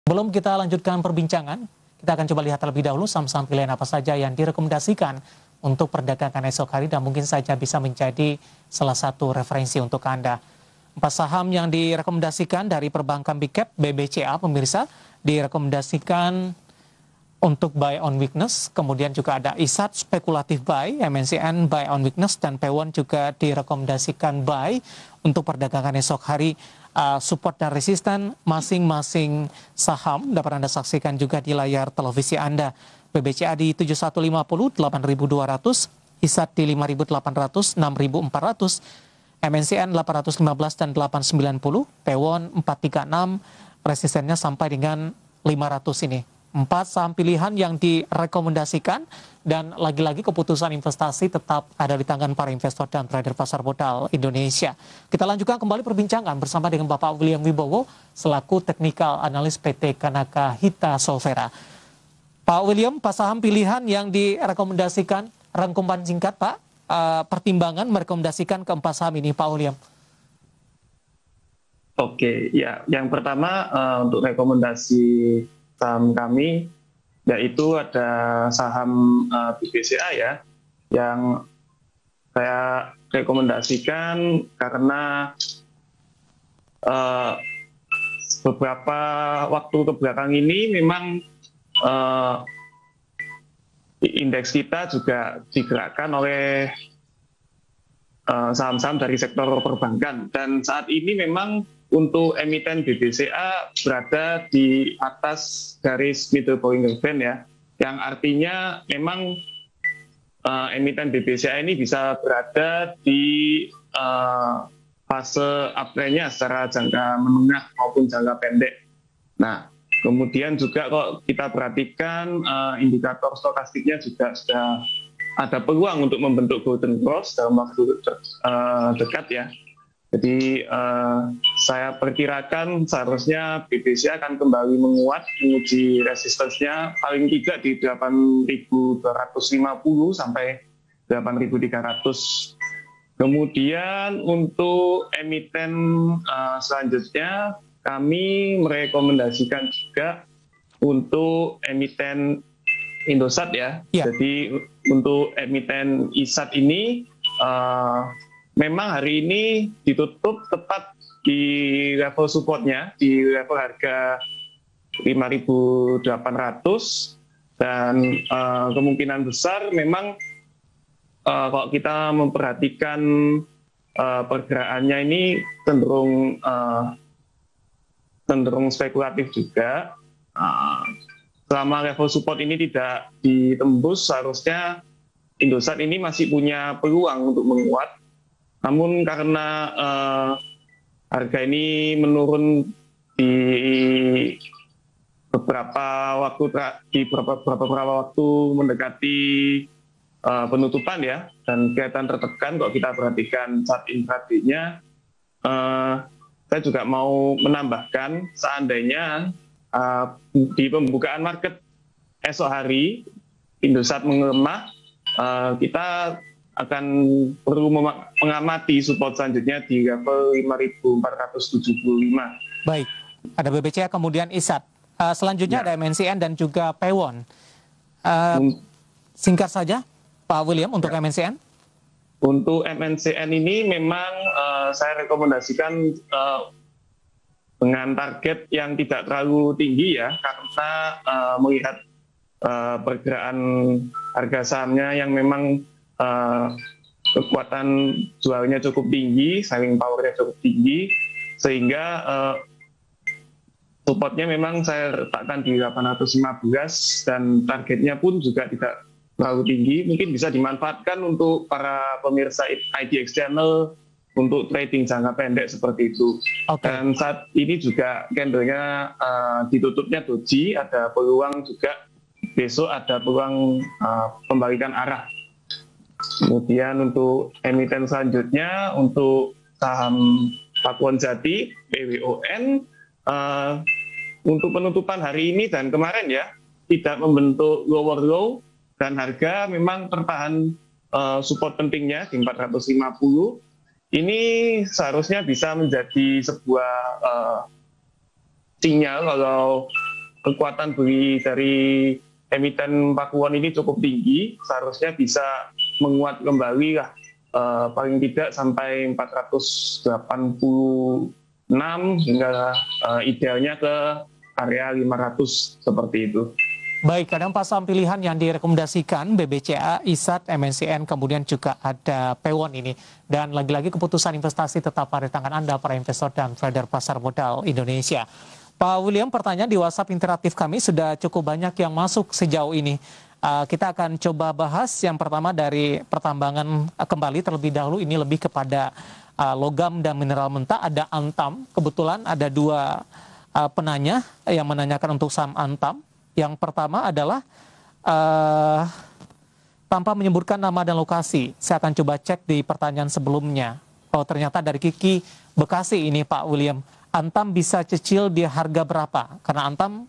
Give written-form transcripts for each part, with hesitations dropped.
Belum kita lanjutkan perbincangan, kita akan coba lihat terlebih dahulu saham-saham pilihan apa saja yang direkomendasikan untuk perdagangan esok hari dan mungkin saja bisa menjadi salah satu referensi untuk Anda. 4 saham yang direkomendasikan dari perbankan Big Cap BBCA, pemirsa, direkomendasikan untuk buy on weakness, kemudian juga ada ISAT spekulatif buy, MNCN buy on weakness, dan Pewon juga direkomendasikan buy untuk perdagangan esok hari. Support dan resisten masing-masing saham dapat Anda saksikan juga di layar televisi Anda. BBCA di 7150, 8.200, ISAT di 5.800, 6.400, MNCN 815 dan 890, Pewon 436, resistennya sampai dengan 500 ini. 4 saham pilihan yang direkomendasikan, dan lagi-lagi keputusan investasi tetap ada di tangan para investor dan trader pasar modal Indonesia. Kita lanjutkan kembali perbincangan bersama dengan Bapak William Wibowo selaku Technical Analyst PT Kanaka Hita Solvera. Pak William, 4 saham pilihan yang direkomendasikan, rangkuman singkat Pak, pertimbangan merekomendasikan ke 4 saham ini Pak William. Oke, ya, yang pertama untuk rekomendasi saham kami, yaitu ada saham BBCA ya, yang saya rekomendasikan karena beberapa waktu kebelakang ini memang indeks kita juga digerakkan oleh saham-saham dari sektor perbankan, dan saat ini memang untuk emiten BBCA berada di atas garis middle Bollinger Band ya, yang artinya memang emiten BBCA ini bisa berada di fase uptrend-nya secara jangka menengah maupun jangka pendek. Nah, kemudian juga kalau kita perhatikan indikator stokastiknya juga sudah ada peluang untuk membentuk golden cross dalam waktu dekat ya. Jadi saya perkirakan seharusnya BBCA akan kembali menguat, menguji resistensinya paling tidak di 8.250 sampai 8.300. Kemudian untuk emiten selanjutnya kami merekomendasikan juga untuk emiten Indosat ya. Jadi untuk emiten ISAT ini memang hari ini ditutup tepat di level supportnya, di level harga 5.800, dan kemungkinan besar memang kalau kita memperhatikan pergerakannya ini cenderung spekulatif juga. Selama level support ini tidak ditembus, seharusnya Indosat ini masih punya peluang untuk menguat. Namun karena harga ini menurun di beberapa waktu mendekati penutupan ya, dan kelihatan tertekan kalau kita perhatikan chart intraday-nya, saya juga mau menambahkan seandainya di pembukaan market esok hari Indosat melemah, kita akan perlu mengamati support selanjutnya di level 5.475. Baik, ada BBCA kemudian ISAT. Selanjutnya ada MNCN dan juga Pewon. Singkat saja, Pak William, untuk MNCN. Untuk MNCN ini memang saya rekomendasikan dengan target yang tidak terlalu tinggi ya, karena melihat pergerakan harga sahamnya yang memang kekuatan jualnya cukup tinggi, selling power-nya cukup tinggi, sehingga supportnya memang saya letakkan di 815, dan targetnya pun juga tidak terlalu tinggi. Mungkin bisa dimanfaatkan untuk para pemirsa IDX Channel untuk trading jangka pendek seperti itu. Dan saat ini juga candle-nya ditutupnya doji, ada peluang juga besok ada peluang pembalikan arah. Kemudian untuk emiten selanjutnya, untuk saham Pakuwon Jati, PWON, untuk penutupan hari ini dan kemarin ya, tidak membentuk lower low, dan harga memang tertahan support pentingnya di 450. Ini seharusnya bisa menjadi sebuah sinyal kalau kekuatan beli dari emiten Pakuwon ini cukup tinggi, seharusnya bisa menguat kembali lah, paling tidak sampai 486 hingga idealnya ke area 500 seperti itu. Baik, ada 4 saham pilihan yang direkomendasikan BBCA, ISAT, MNCN, kemudian juga ada Pewon ini. Dan lagi-lagi keputusan investasi tetap pada tangan Anda, para investor dan trader pasar modal Indonesia. Pak William, pertanyaan di WhatsApp interaktif kami sudah cukup banyak yang masuk sejauh ini. Kita akan coba bahas yang pertama dari pertambangan kembali terlebih dahulu. Ini lebih kepada logam dan mineral mentah. Ada Antam, kebetulan ada 2 penanya yang menanyakan untuk saham Antam. Yang pertama adalah tanpa menyebutkan nama dan lokasi. Saya akan coba cek di pertanyaan sebelumnya. Oh, ternyata dari Kiki Bekasi ini Pak William. Antam bisa cicil di harga berapa? Karena Antam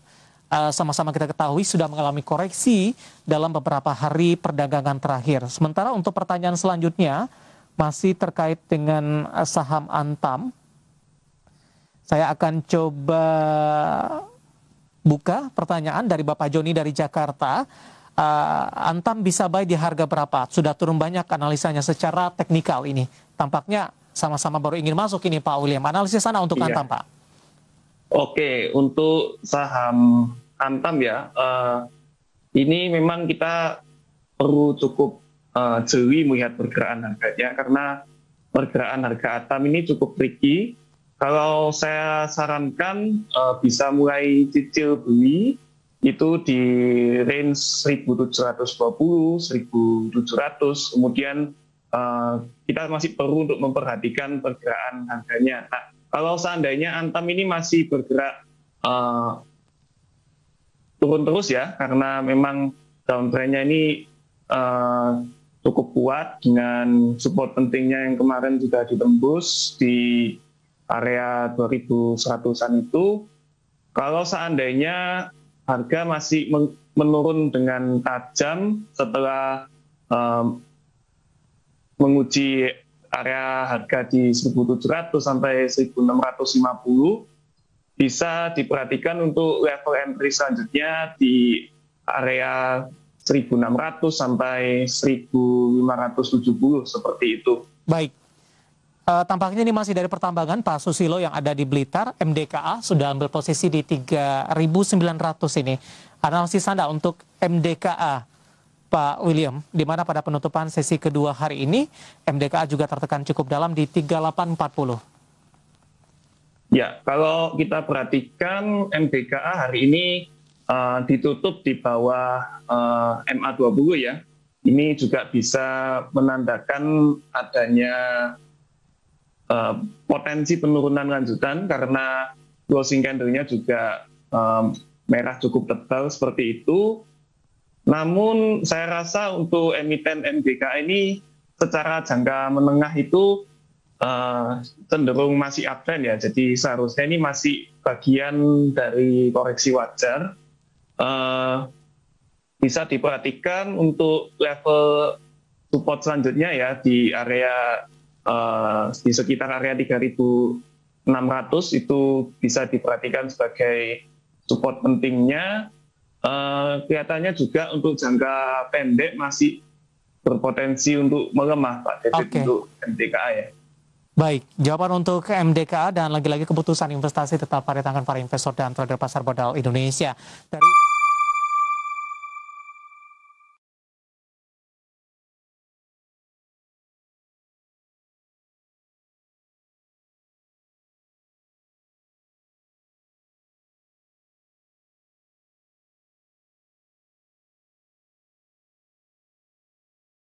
sama-sama kita ketahui sudah mengalami koreksi dalam beberapa hari perdagangan terakhir. Sementara untuk pertanyaan selanjutnya masih terkait dengan saham Antam. Saya akan coba buka pertanyaan dari Bapak Joni dari Jakarta. Antam bisa buy di harga berapa? Sudah turun banyak analisanya secara teknikal ini. Tampaknya sama-sama baru ingin masuk ini Pak William. Analisis sana untuk Antam, Pak. Oke, untuk saham Antam ya, ini memang kita perlu cukup jeli melihat pergerakan harganya, karena pergerakan harga Antam ini cukup tricky. Kalau saya sarankan bisa mulai cicil beli itu di range 1720, 1700, kemudian kita masih perlu untuk memperhatikan pergerakan harganya. Nah, kalau seandainya Antam ini masih bergerak turun terus ya, karena memang downtrendnya ini cukup kuat dengan support pentingnya yang kemarin juga ditembus di area 2100-an itu. Kalau seandainya harga masih menurun dengan tajam setelah menguji area harga di 1.700 sampai 1.650, bisa diperhatikan untuk level entry selanjutnya di area 1.600 sampai 1.570 seperti itu. Baik. Tampaknya ini masih dari pertambangan Pak Susilo yang ada di Blitar. MDKA sudah ambil posisi di 3.900 ini. Analisis Anda untuk MDKA, Pak William, di mana pada penutupan sesi kedua hari ini MDKA juga tertekan cukup dalam di 3840. Ya, kalau kita perhatikan MDKA hari ini ditutup di bawah MA20 ya. Ini juga bisa menandakan adanya potensi penurunan lanjutan karena closing candle-nya juga merah cukup tebal seperti itu. Namun saya rasa untuk emiten MDKA ini secara jangka menengah itu cenderung masih uptrend ya. Jadi seharusnya ini masih bagian dari koreksi wajar. Bisa diperhatikan untuk level support selanjutnya ya di area di sekitar area 3.600 itu bisa diperhatikan sebagai support pentingnya. Kelihatannya juga untuk jangka pendek masih berpotensi untuk melemah Pak David untuk MDKA ya. Baik, jawaban untuk MDKA dan lagi-lagi keputusan investasi tetap pada tangan para investor dan trader pasar modal Indonesia. Dari